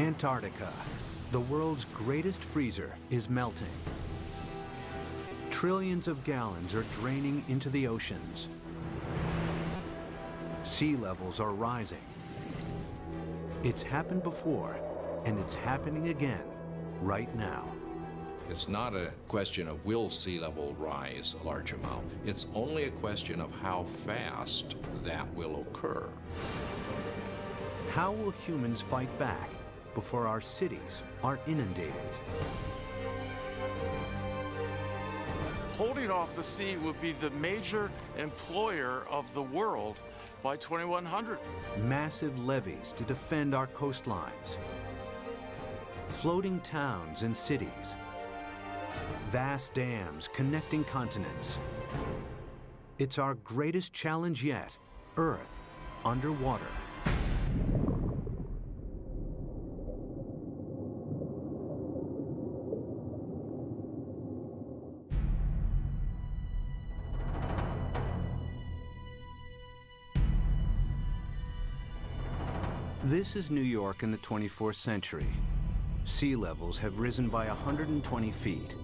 Antarctica, the world's greatest freezer, is melting. Trillions of gallons are draining into the oceans. Sea levels are rising. It's happened before, and it's happening again right now. It's not a question of will sea level rise a large amount. It's only a question of how fast that will occur. How will humans fight back before our cities are inundated? Holding off the sea would be the major employer of the world by 2100. Massive levees to defend our coastlines. Floating towns and cities. Vast dams connecting continents. It's our greatest challenge yet, Earth underwater. This is New York in the 24th century. Sea levels have risen by 120 feet.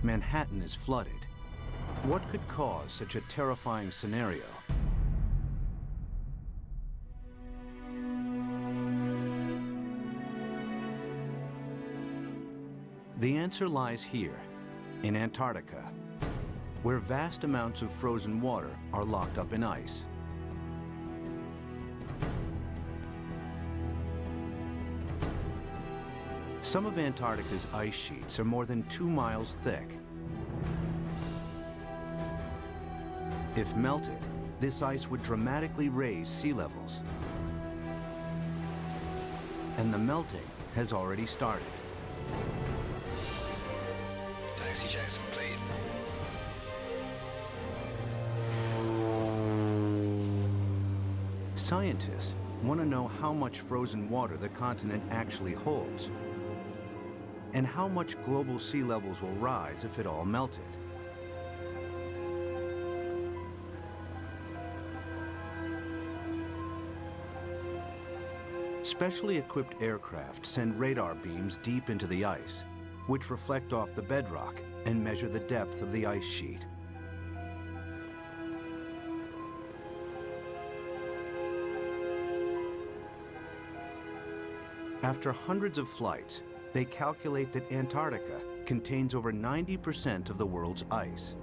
Manhattan is flooded. What could cause such a terrifying scenario? The answer lies here, in Antarctica, where vast amounts of frozen water are locked up in ice. Some of Antarctica's ice sheets are more than 2 miles thick. If melted, this ice would dramatically raise sea levels. And the melting has already started. Taxi checks complete. Scientists want to know how much frozen water the continent actually holds, and how much global sea levels will rise if it all melted. Specially equipped aircraft send radar beams deep into the ice, which reflect off the bedrock and measure the depth of the ice sheet. After hundreds of flights, they calculate that Antarctica contains over 90% of the world's ice.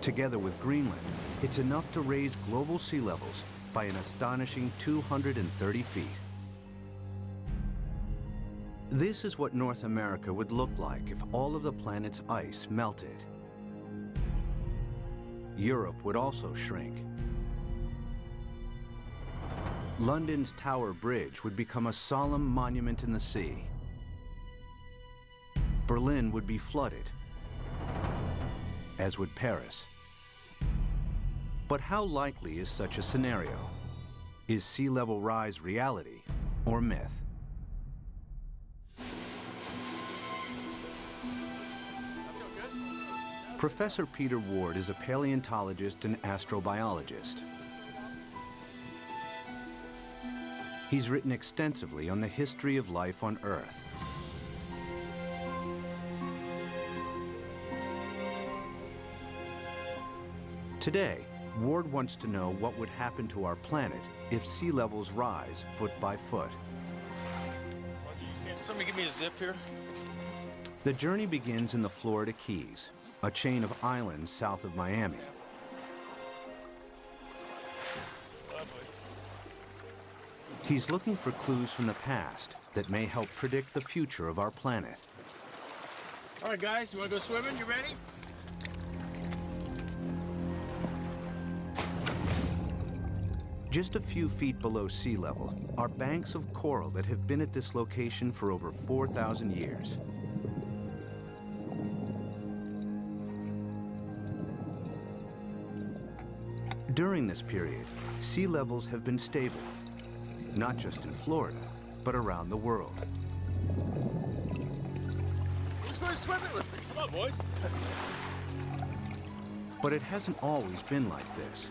Together with Greenland, it's enough to raise global sea levels by an astonishing 230 feet. This is what North America would look like if all of the planet's ice melted. Europe would also shrink. London's Tower Bridge would become a solemn monument in the sea. Berlin would be flooded, as would Paris. But how likely is such a scenario? Is sea level rise reality or myth? Professor Peter Ward is a paleontologist and astrobiologist. He's written extensively on the history of life on Earth. Today, Ward wants to know what would happen to our planet if sea levels rise foot by foot. Somebody give me a zip here. The journey begins in the Florida Keys, a chain of islands south of Miami. He's looking for clues from the past that may help predict the future of our planet. All right, guys, you want to go swimming? You ready? Just a few feet below sea level are banks of coral that have been at this location for over 4,000 years. During this period, sea levels have been stable, not just in Florida, but around the world. Who's going swimming with me? Come on, boys. But it hasn't always been like this.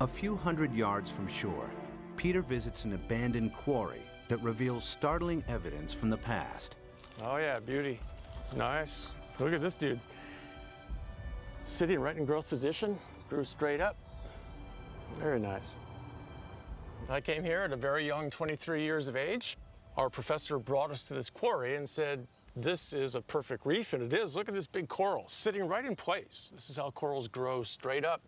A few hundred yards from shore, Peter visits an abandoned quarry that reveals startling evidence from the past. Oh yeah, beauty. Nice. Look at this dude. Sitting right in growth position, grew straight up. Very nice. I came here at a very young 23 years of age. Our professor brought us to this quarry and said, this is a perfect reef, and it is. Look at this big coral sitting right in place. This is how corals grow straight up.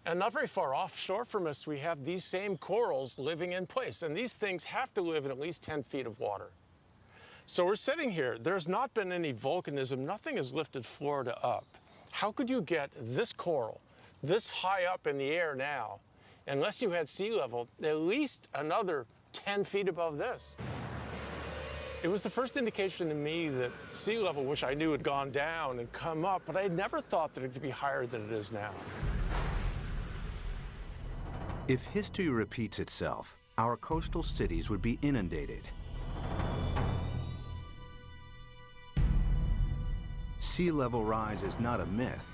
And not very far offshore from us, we have these same corals living in place. And these things have to live in at least 10 feet of water. So we're sitting here. There's not been any volcanism. Nothing has lifted Florida up. How could you get this coral this high up in the air now, unless you had sea level, at least another 10 feet above this? It was the first indication to me that sea level, which I knew had gone down and come up, but I had never thought that it could be higher than it is now. If history repeats itself, our coastal cities would be inundated. Sea level rise is not a myth.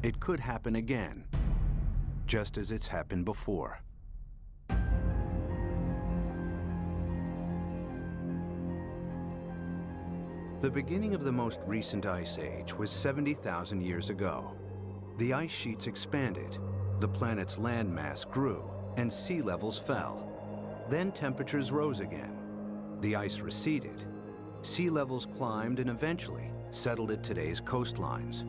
It could happen again, just as it's happened before. The beginning of the most recent ice age was 70,000 years ago. The ice sheets expanded, the planet's landmass grew, and sea levels fell. Then temperatures rose again. The ice receded. Sea levels climbed and eventually settled at today's coastlines.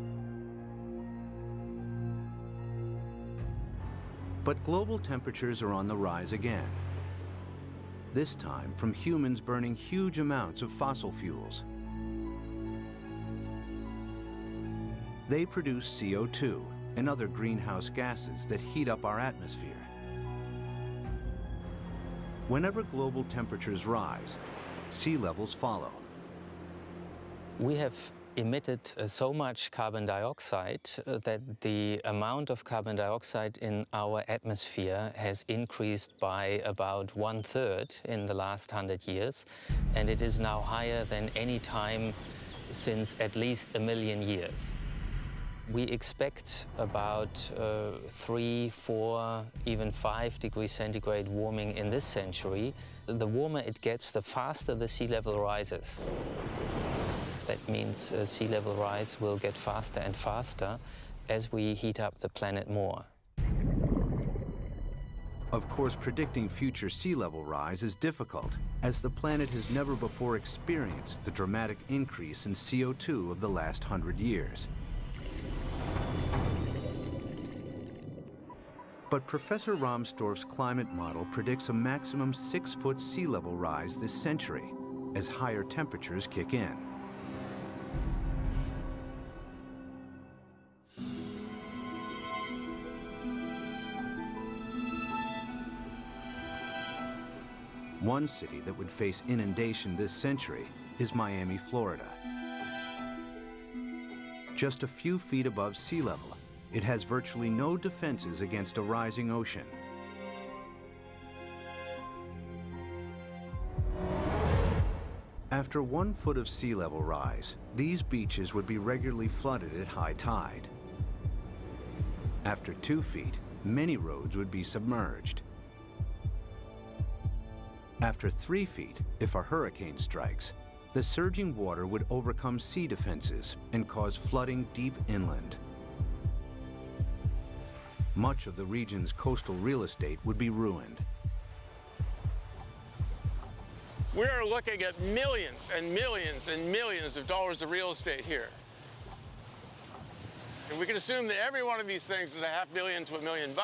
But global temperatures are on the rise again. This time from humans burning huge amounts of fossil fuels. They produce CO2 and other greenhouse gases that heat up our atmosphere. Whenever global temperatures rise, sea levels follow. We have emitted so much carbon dioxide that the amount of carbon dioxide in our atmosphere has increased by about 1/3 in the last 100 years, and it is now higher than any time since at least 1 million years. We expect about 3, 4, even 5 degrees centigrade warming in this century. The warmer it gets, the faster the sea level rises. That means sea level rise will get faster and faster as we heat up the planet more. Of course, predicting future sea level rise is difficult, as the planet has never before experienced the dramatic increase in CO2 of the last 100 years. But Professor Rahmstorf's climate model predicts a maximum 6-foot sea level rise this century, as higher temperatures kick in. One city that would face inundation this century is Miami, Florida. Just a few feet above sea level, it has virtually no defenses against a rising ocean. After 1 foot of sea level rise, these beaches would be regularly flooded at high tide. After 2 feet, many roads would be submerged. After 3 feet, if a hurricane strikes, the surging water would overcome sea defenses and cause flooding deep inland. Much of the region's coastal real estate would be ruined. We are looking at millions and millions and millions of dollars of real estate here. And we can assume that every one of these things is $500,000 to $1 million.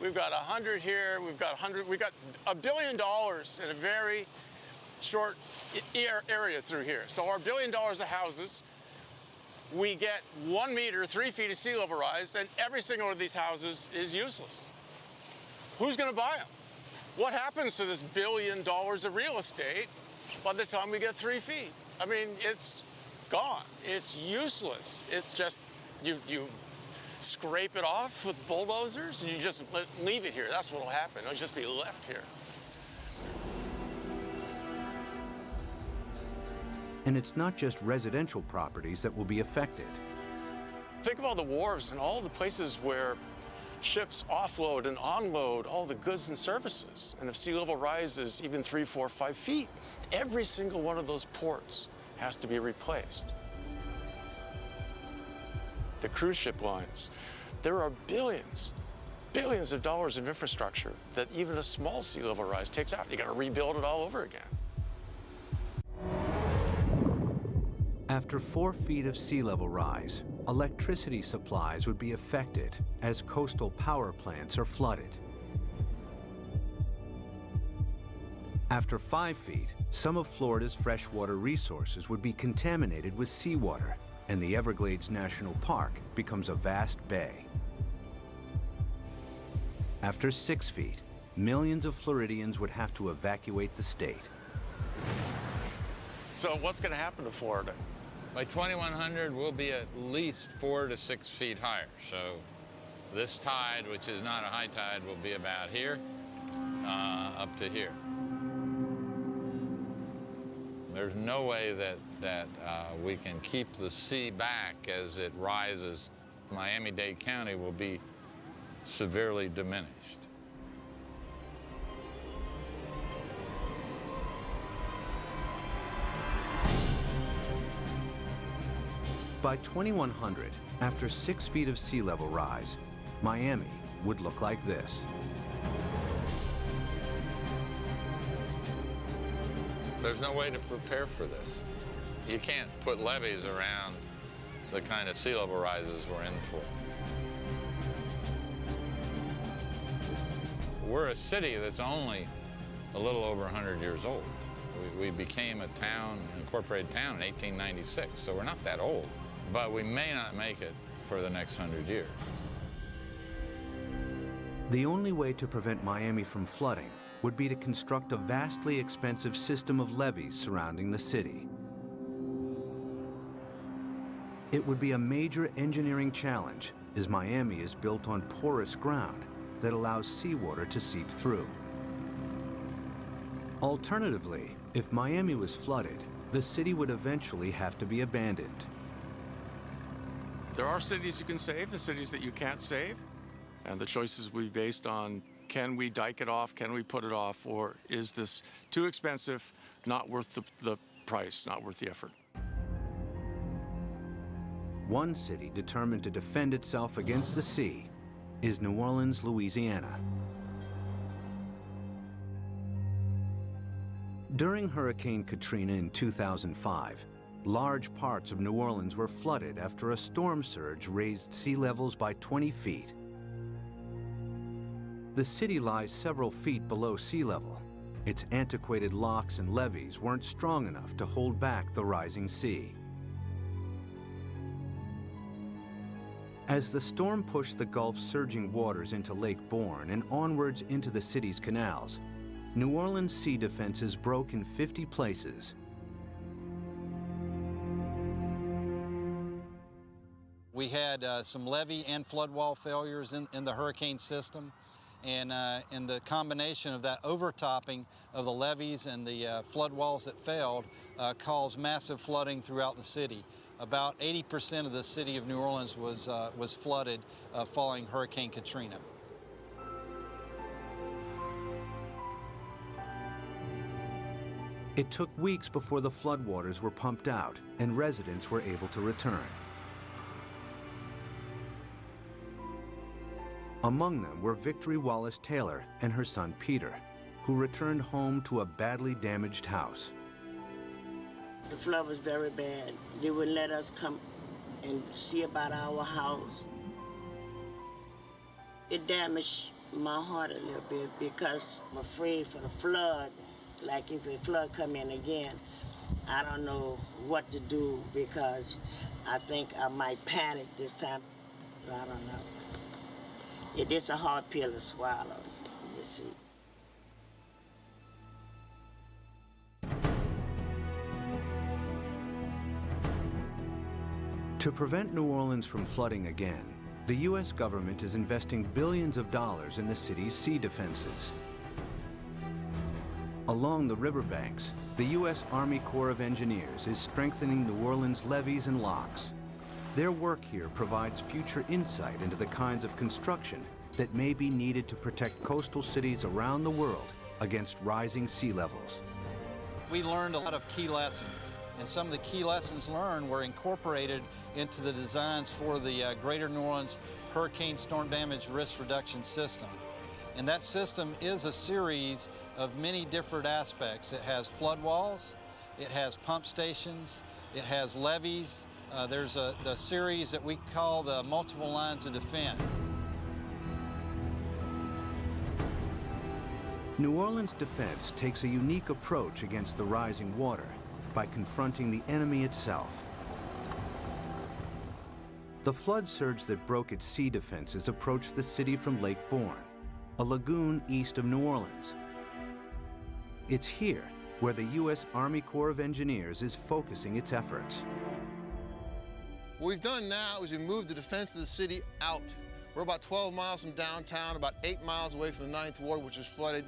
We've got 100 here, we've got $1 billion in a very short area through here. So our $1 billion of houses, we get 1 meter, 3 feet of sea level rise, and every single one of these houses is useless. Who's gonna buy them? What happens to this $1 billion of real estate by the time we get 3 feet? I mean, it's gone. It's useless. It's just, you scrape it off with bulldozers and you just leave it here. That's what'll happen. It'll just be left here. And it's not just residential properties that will be affected. Think of all the wharves and all the places where ships offload and onload all the goods and services. And if sea level rises even 3, 4, 5 feet, every single one of those ports has to be replaced. The cruise ship lines, there are billions of dollars of infrastructure that even a small sea level rise takes out. You got to rebuild it all over again. After 4 feet of sea level rise, electricity supplies would be affected as coastal power plants are flooded. After 5 feet, some of Florida's freshwater resources would be contaminated with seawater, and the Everglades National Park becomes a vast bay. After 6 feet, millions of Floridians would have to evacuate the state. So what's going to happen to Florida? By 2100, we'll be at least 4 to 6 feet higher. So this tide, which is not a high tide, will be about here, up to here. There's no way that we can keep the sea back as it rises. Miami-Dade County will be severely diminished. By 2100, after 6 feet of sea level rise, Miami would look like this. There's no way to prepare for this. You can't put levees around the kind of sea level rises we're in for. We're a city that's only a little over 100 years old. We became a town, an incorporated town in 1896, so we're not that old. But we may not make it for the next 100 years. The only way to prevent Miami from flooding would be to construct a vastly expensive system of levees surrounding the city. It would be a major engineering challenge, as Miami is built on porous ground that allows seawater to seep through. Alternatively, if Miami was flooded, the city would eventually have to be abandoned. There are cities you can save and cities that you can't save. And the choices will be based on, can we dike it off, can we put it off, or is this too expensive, not worth the price, not worth the effort? One city determined to defend itself against the sea is New Orleans, Louisiana. During Hurricane Katrina in 2005, large parts of New Orleans were flooded after a storm surge raised sea levels by 20 feet. The city lies several feet below sea level. Its antiquated locks and levees weren't strong enough to hold back the rising sea. As the storm pushed the Gulf's surging waters into Lake Borgne and onwards into the city's canals, New Orleans' sea defenses broke in 50 places. We had some levee and flood wall failures in the hurricane system, and the combination of that overtopping of the levees and the flood walls that failed caused massive flooding throughout the city. About 80% of the city of New Orleans was flooded following Hurricane Katrina. It took weeks before the floodwaters were pumped out and residents were able to return. Among them were Victory Wallace Taylor and her son Peter, who returned home to a badly damaged house. The flood was very bad. They wouldn't let us come and see about our house. It damaged my heart a little bit because I'm afraid for the flood. Like if a flood come in again, I don't know what to do because I think I might panic this time. I don't know. It is a hard pill to swallow, you see. To prevent New Orleans from flooding again, the U.S. government is investing billions of dollars in the city's sea defenses. Along the riverbanks, the U.S. Army Corps of Engineers is strengthening New Orleans' levees and locks. Their work here provides future insight into the kinds of construction that may be needed to protect coastal cities around the world against rising sea levels. We learned a lot of key lessons, and some of the key lessons learned were incorporated into the designs for the Greater New Orleans Hurricane Storm Damage Risk Reduction System. And that system is a series of many different aspects. It has flood walls, it has pump stations, it has levees. There's the series that we call the multiple lines of defense. New Orleans defense takes a unique approach against the rising water by confronting the enemy itself. The flood surge that broke its sea defenses approached the city from Lake Bourne, a lagoon east of New Orleans. It's here where the U.S. Army Corps of Engineers is focusing its efforts. What we've done now is we've moved the defense of the city out. We're about 12 miles from downtown, about 8 miles away from the 9th Ward, which is flooded.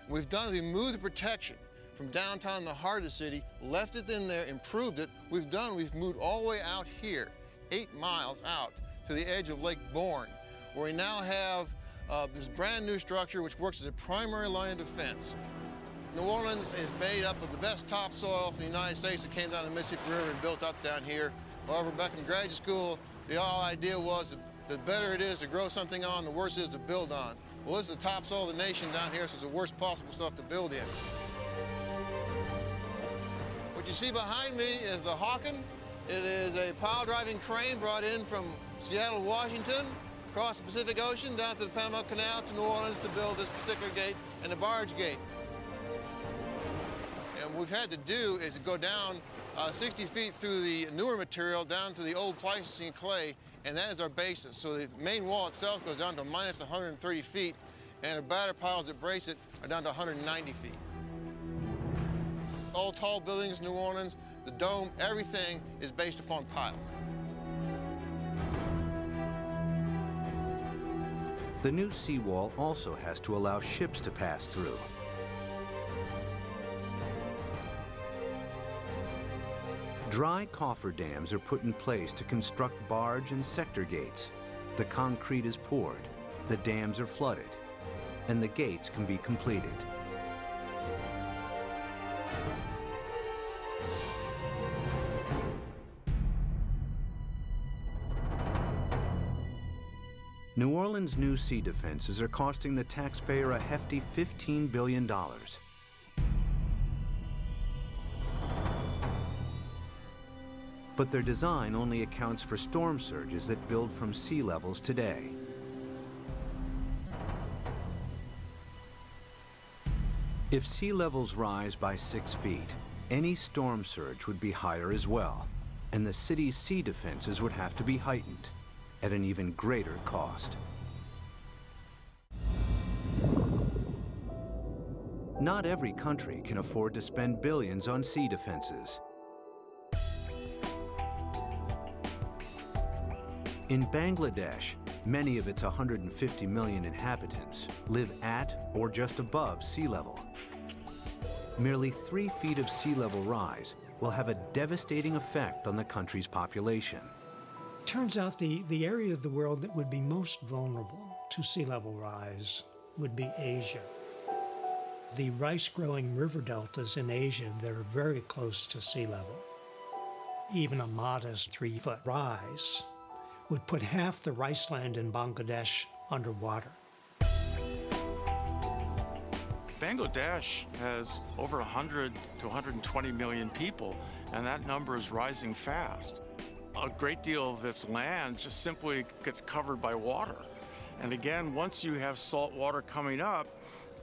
What we've done is we moved the protection from downtown, the heart of the city, left it in there, improved it. We've moved all the way out here, 8 miles out to the edge of Lake Bourne, where we now have this brand new structure which works as a primary line of defense. New Orleans is made up of the best topsoil from the United States that came down the Mississippi River and built up down here. However, back in graduate school, the whole idea was that the better it is to grow something on, the worse it is to build on. Well, this is the topsoil of the nation down here, so it's the worst possible stuff to build in. What you see behind me is the Hawken. It is a pile-driving crane brought in from Seattle, Washington, across the Pacific Ocean, down to the Panama Canal to New Orleans to build this particular gate and the barge gate. And what we've had to do is go down 60 feet through the newer material down to the old Pleistocene clay, and that is our basis. So the main wall itself goes down to minus 130 feet, and the batter piles that brace it are down to 190 feet. All tall buildings in New Orleans, the dome, everything is based upon piles. The new seawall also has to allow ships to pass through. Dry cofferdams are put in place to construct barge and sector gates. The concrete is poured, the dams are flooded, and the gates can be completed. New Orleans' new sea defenses are costing the taxpayer a hefty $15 billion. But their design only accounts for storm surges that build from sea levels today. If sea levels rise by 6 feet, any storm surge would be higher as well, and the city's sea defenses would have to be heightened at an even greater cost. Not every country can afford to spend billions on sea defenses. In Bangladesh, many of its 150 million inhabitants live at or just above sea level. Merely 3 feet of sea level rise will have a devastating effect on the country's population. Turns out the area of the world that would be most vulnerable to sea level rise would be Asia. The rice-growing river deltas in Asia that are very close to sea level. Even a modest 3-foot rise would put half the rice land in Bangladesh underwater. Bangladesh has over 100 to 120 million people, and that number is rising fast. A great deal of its land just simply gets covered by water. And again, once you have salt water coming up,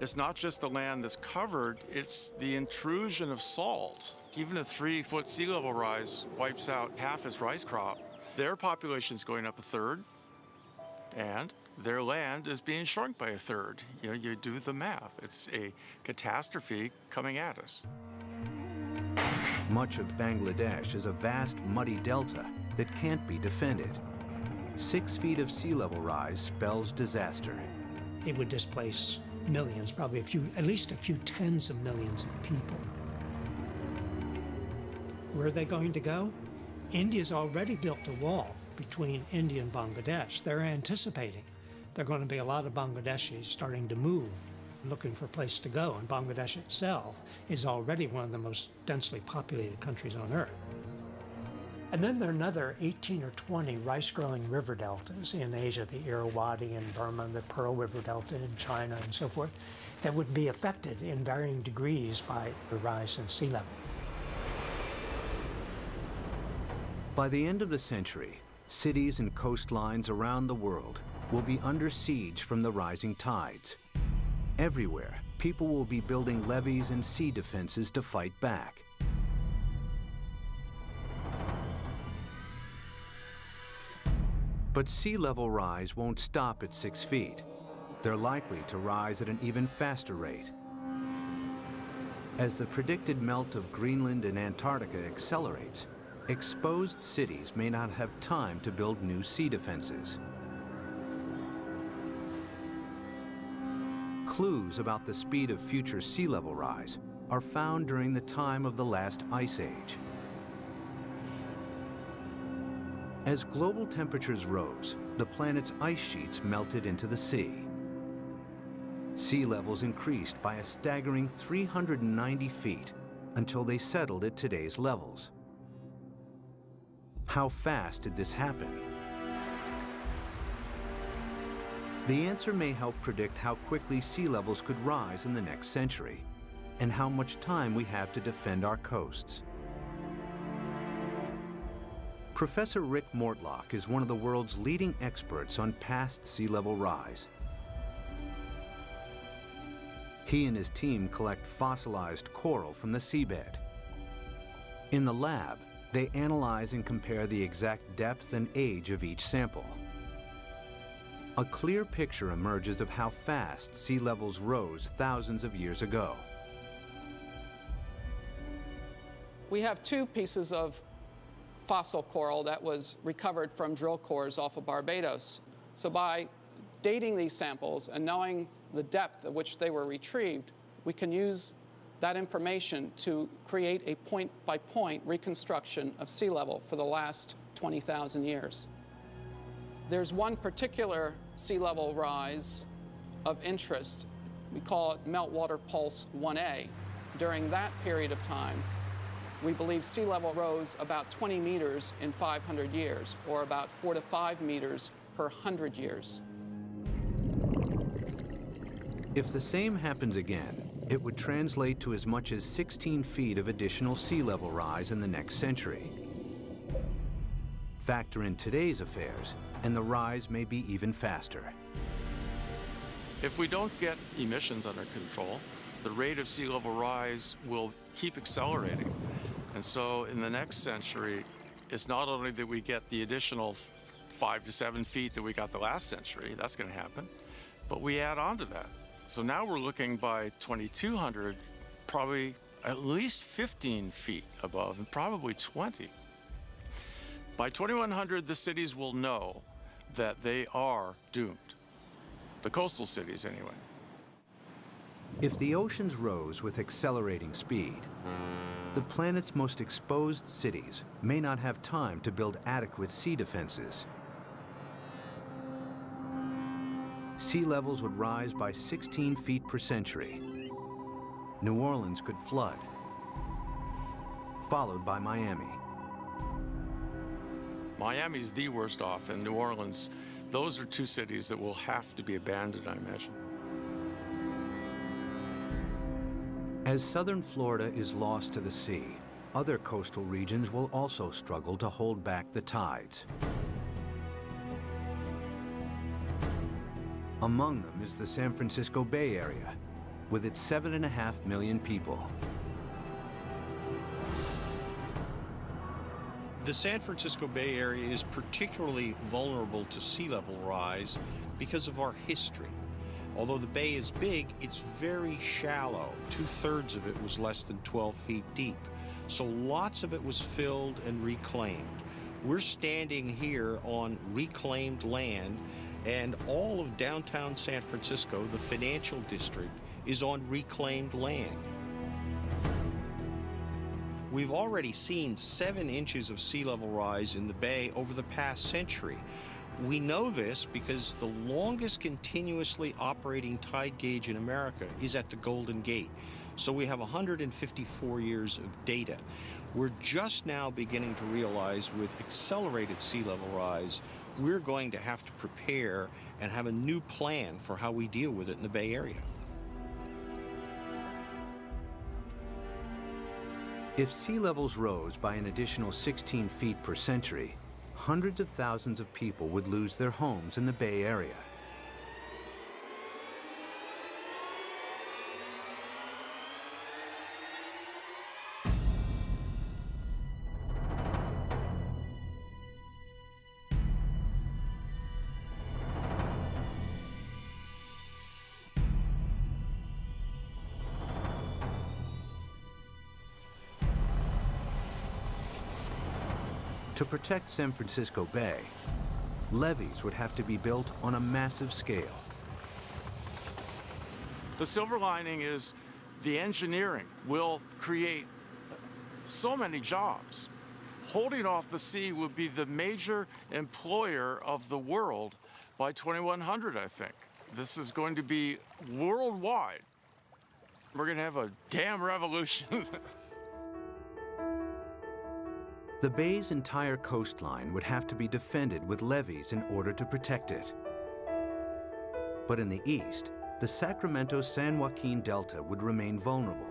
it's not just the land that's covered, it's the intrusion of salt. Even a 3-foot sea level rise wipes out half its rice crop. Their population's going up a third, and their land is being shrunk by a third. You know, you do the math. It's a catastrophe coming at us. Much of Bangladesh is a vast muddy delta that can't be defended. 6 feet of sea level rise spells disaster. It would displace millions, probably at least a few tens of millions of people. Where are they going to go? India's already built a wall between India and Bangladesh. They're anticipating there are going to be a lot of Bangladeshis starting to move, looking for a place to go, and Bangladesh itself is already one of the most densely populated countries on Earth. And then there are another 18 or 20 rice-growing river deltas in Asia, the Irrawaddy in Burma, the Pearl River Delta in China, and so forth, that would be affected in varying degrees by the rise in sea level. By the end of the century, cities and coastlines around the world will be under siege from the rising tides. Everywhere, people will be building levees and sea defenses to fight back. But sea level rise won't stop at 6 feet. They're likely to rise at an even faster rate. As the predicted melt of Greenland and Antarctica accelerates, exposed cities may not have time to build new sea defenses. Clues about the speed of future sea level rise are found during the time of the last ice age. As global temperatures rose, the planet's ice sheets melted into the sea. Sea levels increased by a staggering 390 feet until they settled at today's levels. How fast did this happen? The answer may help predict how quickly sea levels could rise in the next century, and how much time we have to defend our coasts. Professor Rick Mortlock is one of the world's leading experts on past sea level rise. He and his team collect fossilized coral from the seabed. In the lab, they analyze and compare the exact depth and age of each sample. A clear picture emerges of how fast sea levels rose thousands of years ago. We have 2 pieces of fossil coral that was recovered from drill cores off of Barbados. So by dating these samples and knowing the depth at which they were retrieved, we can use that information to create a point-by-point reconstruction of sea level for the last 20,000 years. There's one particular sea level rise of interest. We call it Meltwater Pulse 1A. During that period of time, we believe sea level rose about 20 meters in 500 years, or about 4 to 5 meters per 100 years. If the same happens again, it would translate to as much as 16 feet of additional sea level rise in the next century. Factor in today's affairs, and the rise may be even faster. If we don't get emissions under control, the rate of sea level rise will keep accelerating. And so in the next century, it's not only that we get the additional 5 to 7 feet that we got the last century, that's going to happen, but we add on to that. So now we're looking by 2200, probably at least 15 feet above, and probably 20. By 2100, the cities will know that they are doomed. The coastal cities, anyway. If the oceans rose with accelerating speed, the planet's most exposed cities may not have time to build adequate sea defenses. Sea levels would rise by 16 feet per century. New Orleans could flood, followed by Miami. Miami's the worst off, and New Orleans, those are 2 cities that will have to be abandoned, I imagine. As southern Florida is lost to the sea, other coastal regions will also struggle to hold back the tides. Among them is the San Francisco Bay Area, with its 7.5 million people. The San Francisco Bay Area is particularly vulnerable to sea level rise because of our history. Although the bay is big, it's very shallow. 2/3 of it was less than 12 feet deep. So lots of it was filled and reclaimed. We're standing here on reclaimed land, and all of downtown San Francisco, the financial district, is on reclaimed land. We've already seen 7 inches of sea level rise in the bay over the past century. We know this because the longest continuously operating tide gauge in America is at the Golden Gate. So we have 154 years of data. We're just now beginning to realize with accelerated sea level rise, we're going to have to prepare and have a new plan for how we deal with it in the Bay Area. If sea levels rose by an additional 16 feet per century, hundreds of thousands of people would lose their homes in the Bay Area. To protect San Francisco Bay, levees would have to be built on a massive scale. The silver lining is the engineering will create so many jobs. Holding off the sea will be the major employer of the world by 2100, I think. This is going to be worldwide. We're going to have a damn revolution. The bay's entire coastline would have to be defended with levees in order to protect it. But in the east, the Sacramento-San Joaquin Delta would remain vulnerable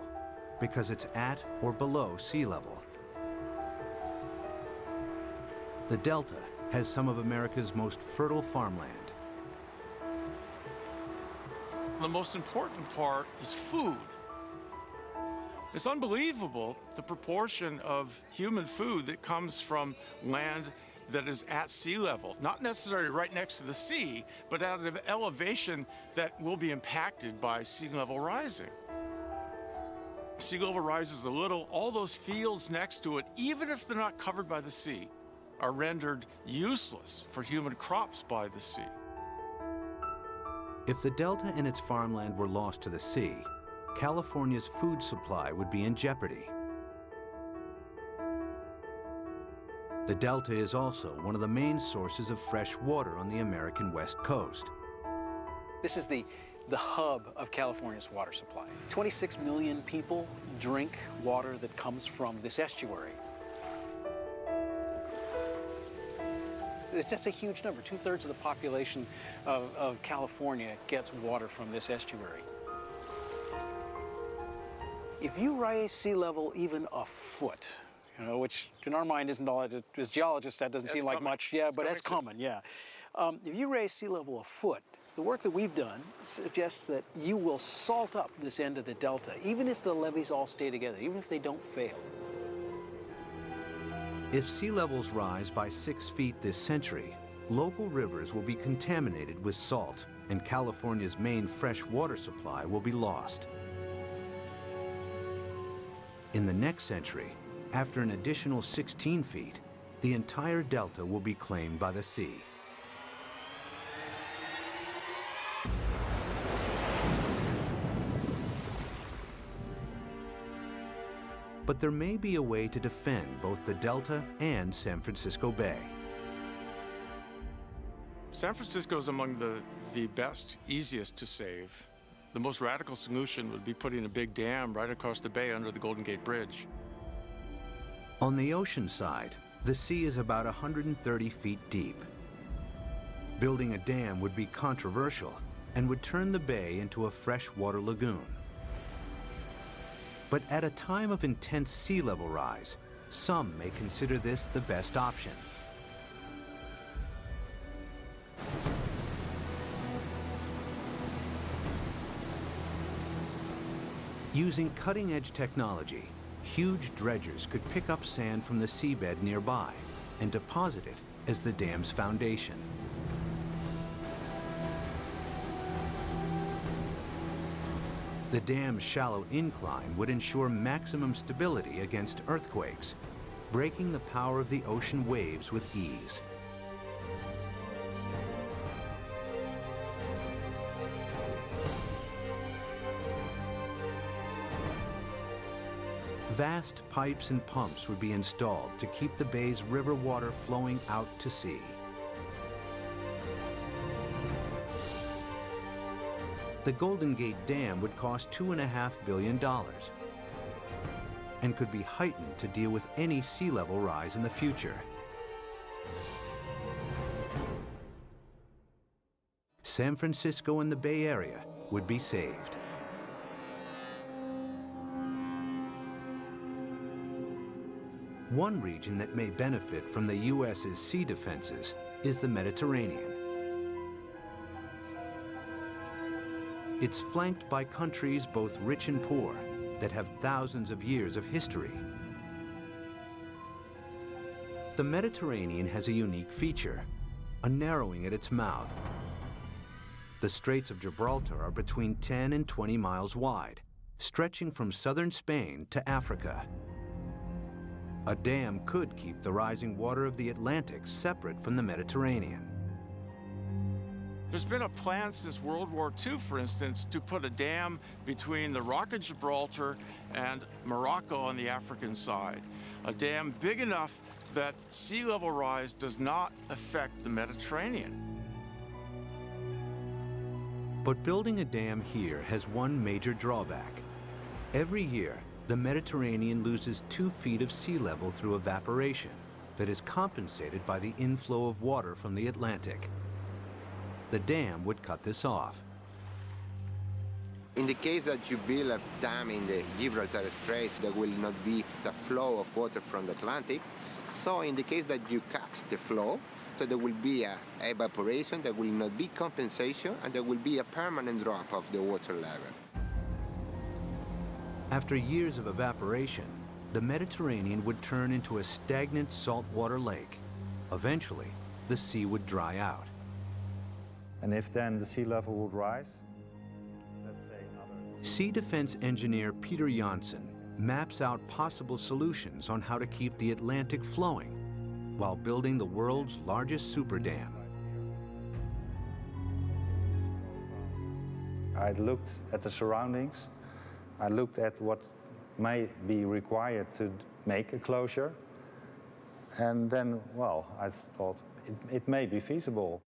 because it's at or below sea level. The Delta has some of America's most fertile farmland. The most important part is food. It's unbelievable the proportion of human food that comes from land that is at sea level, not necessarily right next to the sea, but at an elevation that will be impacted by sea level rising. Sea level rises a little, all those fields next to it, even if they're not covered by the sea, are rendered useless for human crops by the sea. If the Delta and its farmland were lost to the sea, California's food supply would be in jeopardy. The Delta is also one of the main sources of fresh water on the American West Coast. This is the hub of California's water supply. 26 million people drink water that comes from this estuary. That's a huge number. 2/3 of the population of California gets water from this estuary. If you raise sea level even a foot, you know, which in our mind isn't all, as geologists, that doesn't seem like much, yeah, but that's common, yeah. If you raise sea level a foot, the work that we've done suggests that you will salt up this end of the delta, even if the levees all stay together, even if they don't fail. If sea levels rise by 6 feet this century, local rivers will be contaminated with salt, and California's main fresh water supply will be lost. In the next century, after an additional 16 feet, the entire delta will be claimed by the sea. But there may be a way to defend both the delta and San Francisco Bay. San Francisco is among the best, easiest to save. The most radical solution would be putting a big dam right across the bay under the Golden Gate Bridge. On the ocean side, the sea is about 130 feet deep. Building a dam would be controversial and would turn the bay into a freshwater lagoon. But at a time of intense sea level rise, some may consider this the best option. Using cutting-edge technology, huge dredgers could pick up sand from the seabed nearby and deposit it as the dam's foundation. The dam's shallow incline would ensure maximum stability against earthquakes, breaking the power of the ocean waves with ease. Vast pipes and pumps would be installed to keep the bay's river water flowing out to sea. The Golden Gate Dam would cost $2.5 billion and could be heightened to deal with any sea level rise in the future. San Francisco and the Bay Area would be saved. One region that may benefit from the U.S.'s sea defenses is the Mediterranean. It's flanked by countries both rich and poor that have thousands of years of history. The Mediterranean has a unique feature, a narrowing at its mouth. The Straits of Gibraltar are between 10 and 20 miles wide, stretching from southern Spain to Africa. A dam could keep the rising water of the Atlantic separate from the Mediterranean. There's been a plan since World War II, for instance, to put a dam between the Rock of Gibraltar and Morocco on the African side. A dam big enough that sea level rise does not affect the Mediterranean. But building a dam here has one major drawback. Every year, the Mediterranean loses 2 feet of sea level through evaporation that is compensated by the inflow of water from the Atlantic. The dam would cut this off. In the case that you build a dam in the Gibraltar Straits, there will not be the flow of water from the Atlantic. So in the case that you cut the flow, so there will be a evaporation, there will not be compensation, and there will be a permanent drop of the water level. After years of evaporation, the Mediterranean would turn into a stagnant saltwater lake. Eventually, the sea would dry out. And if then the sea level would rise, let's say another... Sea defense engineer Peter Janssen maps out possible solutions on how to keep the Atlantic flowing while building the world's largest super dam. I looked at the surroundings. I looked at what may be required to make a closure. And then, well, I thought it may be feasible.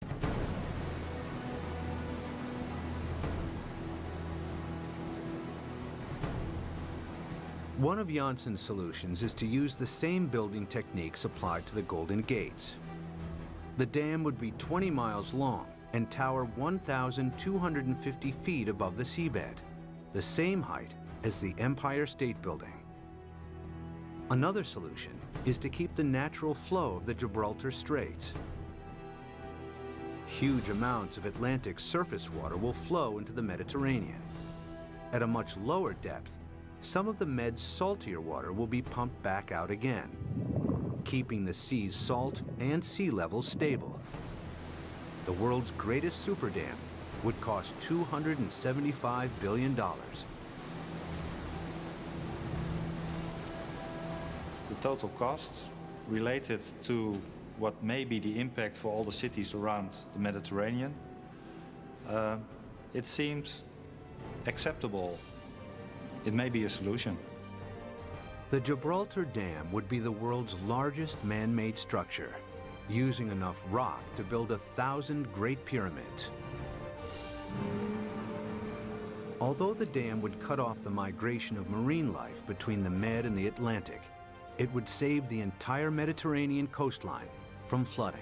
One of Janssen's solutions is to use the same building techniques applied to the Golden Gates. The dam would be 20 miles long and tower 1,250 feet above the seabed, the same height as the Empire State Building. Another solution is to keep the natural flow of the Gibraltar Straits. Huge amounts of Atlantic surface water will flow into the Mediterranean. At a much lower depth, some of the Med's saltier water will be pumped back out again, keeping the sea's salt and sea levels stable. The world's greatest super dam would cost $275 billion. The total cost related to what may be the impact for all the cities around the Mediterranean, it seemed acceptable. It may be a solution. The Gibraltar Dam would be the world's largest man-made structure, using enough rock to build 1,000 Great Pyramids. Although the dam would cut off the migration of marine life between the Med and the Atlantic, it would save the entire Mediterranean coastline from flooding.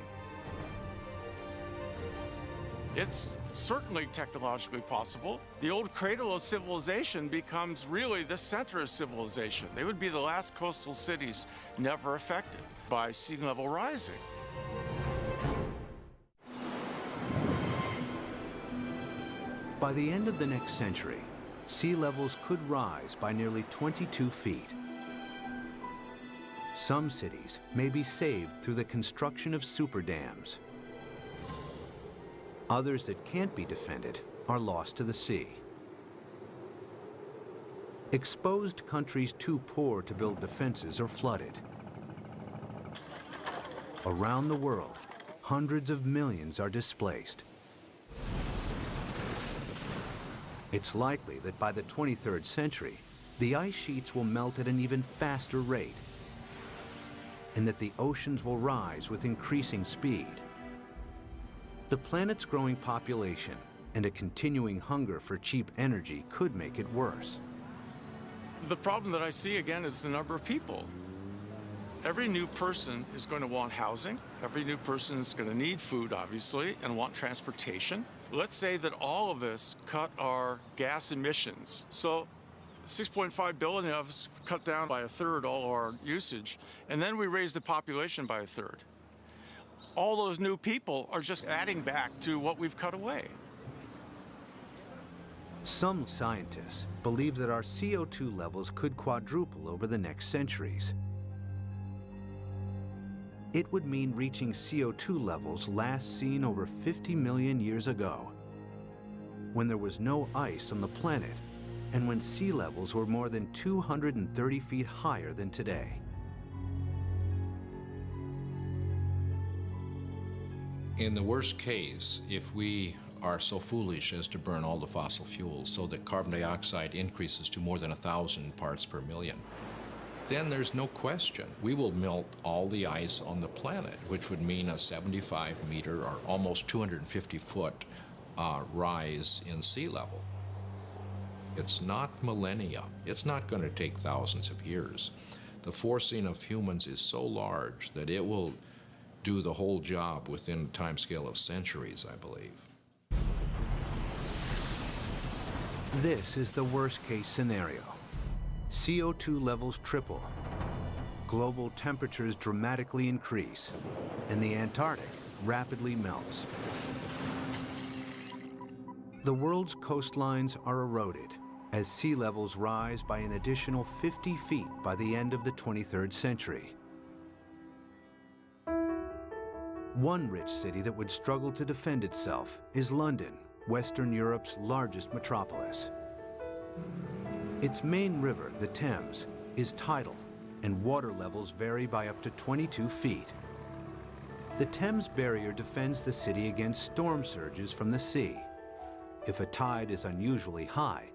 It's certainly technologically possible. The old cradle of civilization becomes really the center of civilization. They would be the last coastal cities never affected by sea level rising. By the end of the next century, sea levels could rise by nearly 22 feet. Some cities may be saved through the construction of super dams. Others that can't be defended are lost to the sea. Exposed countries too poor to build defenses are flooded. Around the world, hundreds of millions are displaced. It's likely that by the 23rd century, the ice sheets will melt at an even faster rate, and that the oceans will rise with increasing speed. The planet's growing population and a continuing hunger for cheap energy could make it worse. The problem that I see again is the number of people. Every new person is going to want housing. Every new person is going to need food, obviously, and want transportation. Let's say that all of us cut our gas emissions. So 6.5 billion of us cut down by a third all our usage, and then we raise the population by a third. All those new people are just adding back to what we've cut away. Some scientists believe that our CO2 levels could quadruple over the next centuries. It would mean reaching CO2 levels last seen over 50 million years ago, when there was no ice on the planet and when sea levels were more than 230 feet higher than today. In the worst case, if we are so foolish as to burn all the fossil fuels so that carbon dioxide increases to more than 1,000 parts per million, then there's no question we will melt all the ice on the planet, which would mean a 75-meter or almost 250-foot rise in sea level. It's not millennia. It's not going to take thousands of years. The forcing of humans is so large that it will do the whole job within a timescale of centuries, I believe. This is the worst-case scenario. CO2 levels triple, global temperatures dramatically increase, and the Antarctic rapidly melts. The world's coastlines are eroded as sea levels rise by an additional 50 feet by the end of the 23rd century. One rich city that would struggle to defend itself is London, Western Europe's largest metropolis. Its main river, the Thames, is tidal, and water levels vary by up to 22 feet. The Thames barrier defends the city against storm surges from the sea. If a tide is unusually high,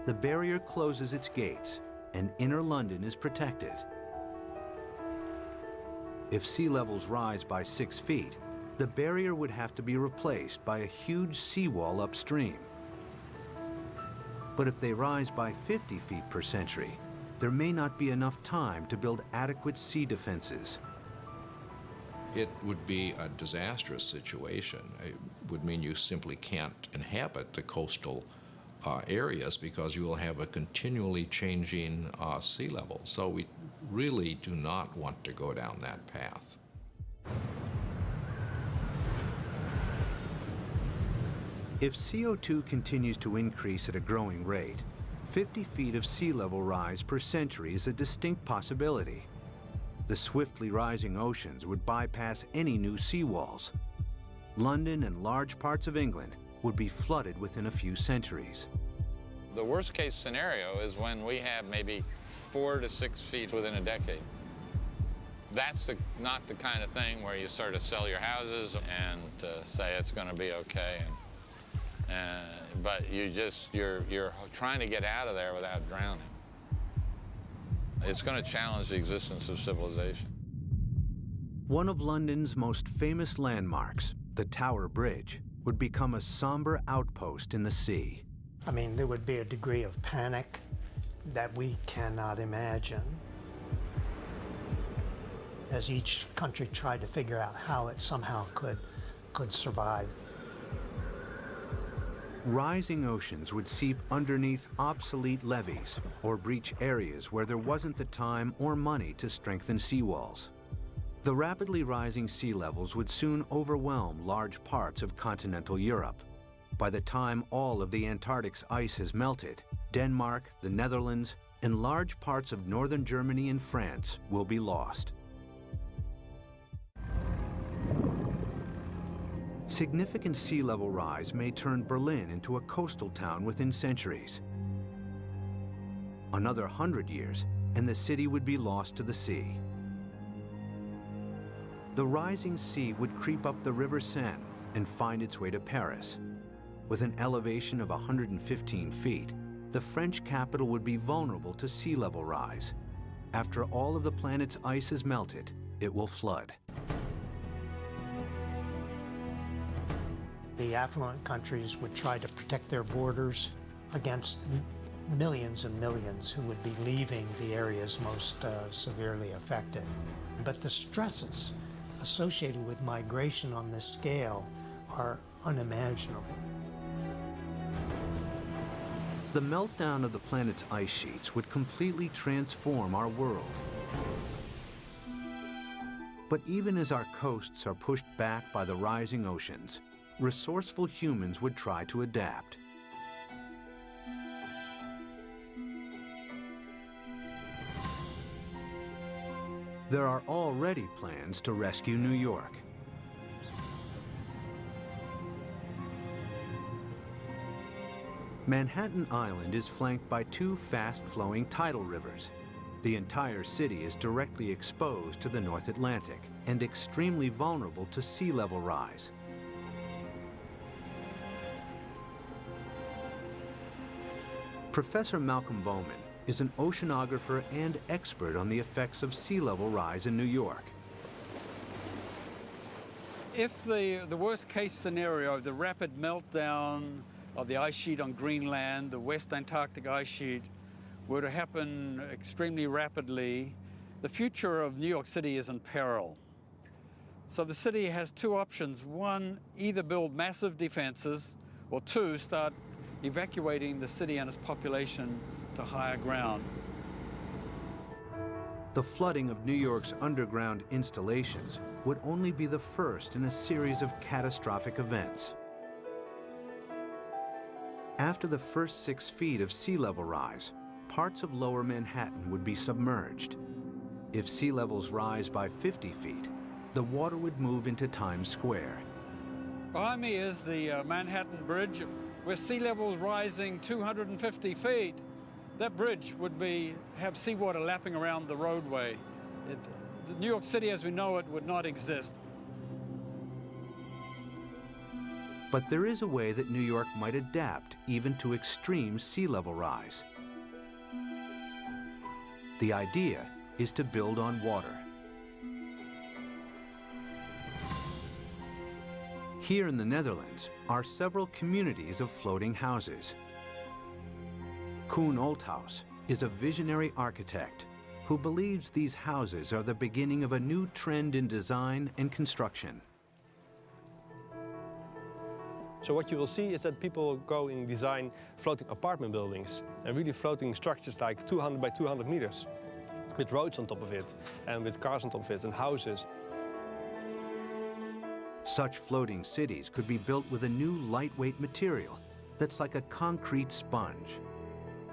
the barrier closes its gates, and inner London is protected. If sea levels rise by 6 feet, the barrier would have to be replaced by a huge seawall upstream. But if they rise by 50 feet per century, there may not be enough time to build adequate sea defenses. It would be a disastrous situation. It would mean you simply can't inhabit the coastal areas because you will have a continually changing sea level. So we really do not want to go down that path. If CO2 continues to increase at a growing rate, 50 feet of sea level rise per century is a distinct possibility. The swiftly rising oceans would bypass any new seawalls. London and large parts of England would be flooded within a few centuries. The worst case scenario is when we have maybe 4 to 6 feet within a decade. That's not the kind of thing where you sort of sell your houses and say it's going to be okay. But you're trying to get out of there without drowning. It's going to challenge the existence of civilization. One of London's most famous landmarks, the Tower Bridge, would become a somber outpost in the sea. I mean, there would be a degree of panic that we cannot imagine as each country tried to figure out how it somehow could survive. Rising oceans would seep underneath obsolete levees or breach areas where there wasn't the time or money to strengthen seawalls. The rapidly rising sea levels would soon overwhelm large parts of continental Europe. By the time all of the Antarctic's ice has melted, Denmark, the Netherlands, and large parts of northern Germany and France will be lost. Significant sea level rise may turn Berlin into a coastal town within centuries. Another 100 years, and the city would be lost to the sea. The rising sea would creep up the River Seine and find its way to Paris. With an elevation of 115 feet, the French capital would be vulnerable to sea level rise. After all of the planet's ice is melted, it will flood. The affluent countries would try to protect their borders against millions and millions who would be leaving the areas most severely affected. But the stresses associated with migration on this scale are unimaginable. The meltdown of the planet's ice sheets would completely transform our world. But even as our coasts are pushed back by the rising oceans, resourceful humans would try to adapt. There are already plans to rescue New York. Manhattan Island is flanked by two fast-flowing tidal rivers. The entire city is directly exposed to the North Atlantic and extremely vulnerable to sea level rise. Professor Malcolm Bowman is an oceanographer and expert on the effects of sea level rise in New York. If the worst case scenario, the rapid meltdown of the ice sheet on Greenland, the West Antarctic ice sheet, were to happen extremely rapidly, the future of New York City is in peril. So the city has two options. One, either build massive defenses, or two, start evacuating the city and its population to higher ground. The flooding of New York's underground installations would only be the first in a series of catastrophic events. After the first 6 feet of sea level rise, parts of lower Manhattan would be submerged. If sea levels rise by 50 feet, the water would move into Times Square. Behind me is the Manhattan Bridge, with sea levels rising 250 feet. That bridge would have seawater lapping around the roadway. New York City as we know it would not exist. But there is a way that New York might adapt even to extreme sea level rise. The idea is to build on water. Here in the Netherlands are several communities of floating houses. Koen Olthaus is a visionary architect who believes these houses are the beginning of a new trend in design and construction. So what you will see is that people go and design floating apartment buildings and really floating structures like 200 by 200 meters with roads on top of it and with cars on top of it and houses. Such floating cities could be built with a new lightweight material that's like a concrete sponge.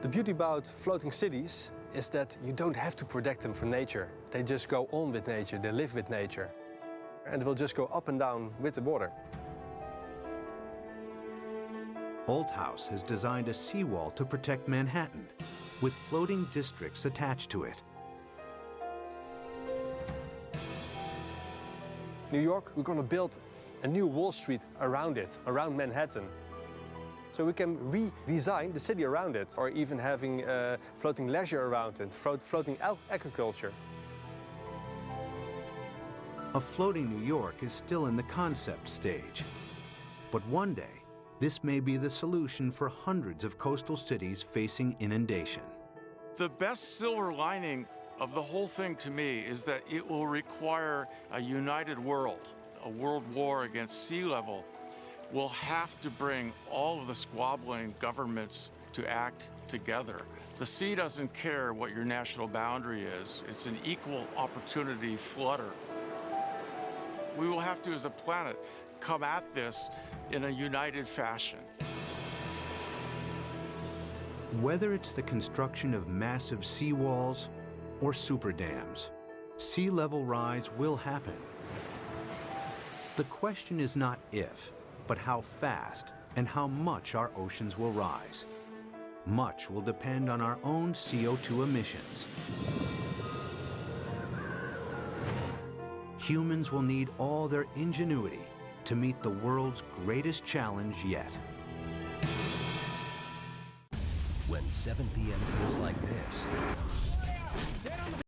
The beauty about floating cities is that you don't have to protect them from nature. They just go on with nature, they live with nature. And they will just go up and down with the water. Olthaus has designed a seawall to protect Manhattan, with floating districts attached to it. New York, we're going to build a new Wall Street around it, around Manhattan. So we can redesign the city around it, or even having floating leisure around it, floating agriculture. A floating New York is still in the concept stage. But one day, this may be the solution for hundreds of coastal cities facing inundation. The best silver lining of the whole thing to me is that it will require a united world. A world war against sea level will have to bring all of the squabbling governments to act together. The sea doesn't care what your national boundary is. It's an equal opportunity flooder. We will have to, as a planet, come at this in a united fashion. Whether it's the construction of massive seawalls or super dams, sea level rise will happen. The question is not if, but how fast and how much our oceans will rise. Much will depend on our own CO2 emissions. Humans will need all their ingenuity to meet the world's greatest challenge yet. When 7 p.m. feels like this.